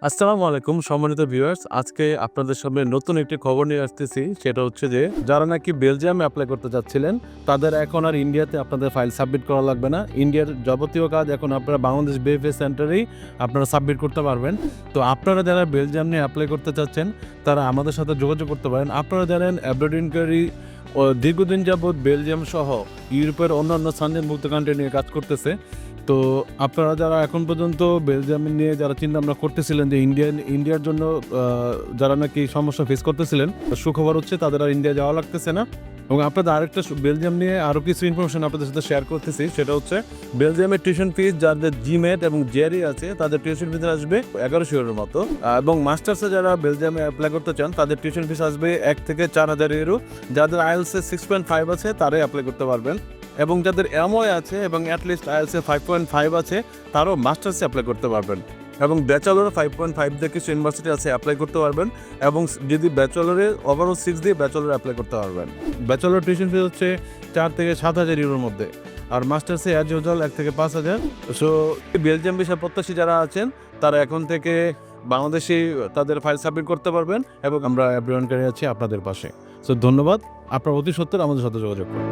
আসসালামু আলাইকুম সম্মানিত ভিউয়ার্স। আজকে আপনাদের সামনে নতুন একটি খবর নিয়ে আসতেছি। সেটা হচ্ছে যে যারা নাকি বেলজিয়ামে এপ্লাই করতে চাচ্ছিলেন, তাদের এখন আর ইন্ডিয়াতে আপনাদের ফাইল সাবমিট করা লাগবে না। ইন্ডিয়ার যাবতীয় কাজ এখন আপনারা বাংলাদেশ বিএফএস সেন্টারেই আপনারা সাবমিট করতে পারবেন। তো আপনারা যারা বেলজিয়াম নিয়ে এপ্লাই করতে চাচ্ছেন, তারা আমাদের সাথে যোগাযোগ করতে পারেন। আপনারা জানেন অ্যাব্রোডিনকারী দীর্ঘদিন যাবৎ বেলজিয়াম সহ ইউরোপের অন্যান্য স্থানীয়ভুক্ত কান্ট্রি নিয়ে কাজ করতেছে। তো আপনারা যারা এখন পর্যন্ত বেলজিয়াম নিয়ে যারা চিন্তাভাবনা করতেছিলেন যে ইন্ডিয়ার জন্য যারা নাকি সমস্যা ফেস করতেছিলেন, সুখবর হচ্ছে তাদের আর ইন্ডিয়া যাওয়া লাগতেছে না। এবং আপনাদের আরেকটা বেলজিয়াম নিয়ে আরও কিছু ইনফরমেশন আপনাদের সাথে শেয়ার করতেছি। সেটা হচ্ছে বেলজিয়ামের টিউশন ফিস যাদের জিমেট এবং জেরি আছে তাদের টিউশন ফিস আসবে 1100 ইউরোর মতো। এবং মাস্টার্সে যারা বেলজিয়ামে অ্যাপ্লাই করতে চান তাদের টিউশন ফিস আসবে 1 থেকে 4000 ইউরো। যাদের আইএলসে 6.5 আছে তারাই অ্যাপ্লাই করতে পারবেন। এবং যাদের এমওআই আছে এবং অ্যাটলিস্ট আইএলসে 5.5 আছে তারাও মাস্টার্সে অ্যাপ্লাই করতে পারবেন। এবং ব্যাচেলরে 5.5 দিয়ে কিছু ইউনিভার্সিটি আছে অ্যাপ্লাই করতে পারবেন। এবং যদি ব্যাচেলরে ওভারঅল 6 দিয়ে ব্যাচেলরে অ্যাপ্লাই করতে পারবেন। ব্যাচেলর টিউশন ফি হচ্ছে 4 থেকে 7,000 ইউরোর মধ্যে। আর মাস্টার্সে অ্যাজ ইউজুয়াল 1 থেকে 5,000। সো বেলজিয়াম ভিসা প্রত্যাশী যারা আছেন তারা এখন থেকে বাংলাদেশে তাদের ফাইল সাবমিট করতে পারবেন এবং আমরা অ্যাপ্লিকেশনকারী আছি আপনাদের পাশে। সো ধন্যবাদ। আপনারা অতি সত্বর আমাদের সাথে যোগাযোগ করুন।